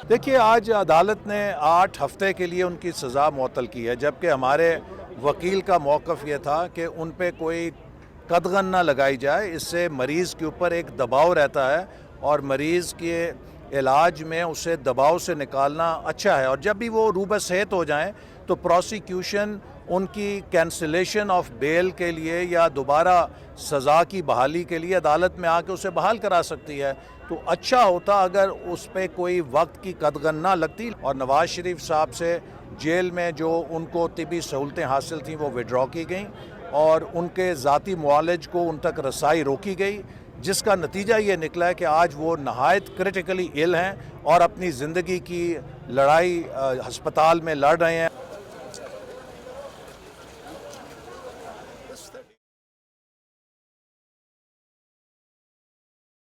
देखिए, आज अदालत ने 8 हफ्ते के लिए उनकी सज़ा मुअत्तल की है, जबकि हमारे वकील का मौक़िफ़ ये था कि उन पे कोई कदगन ना लगाई जाए। इससे मरीज़ के ऊपर एक दबाव रहता है और मरीज़ के इलाज में उसे दबाव से निकालना अच्छा है, और जब भी वो रूबा सेहत हो जाएं तो प्रोसिक्यूशन उनकी कैंसिलेशन ऑफ बेल के लिए या दोबारा सज़ा की बहाली के लिए अदालत में आके उसे बहाल करा सकती है। तो अच्छा होता अगर उस पर कोई वक्त की कदगन ना लगती, और नवाज़ शरीफ साहब से जेल में जो उनको तिबी सहूलतें हासिल थीं वो विड्रॉ की गई और उनके ज़ाती मुआलिज को उन तक रसाई रोकी गई, जिसका नतीजा ये निकला है कि आज वो नहायत क्रिटिकली इल हैं और अपनी ज़िंदगी की लड़ाई हस्पताल में लड़ रहे हैं।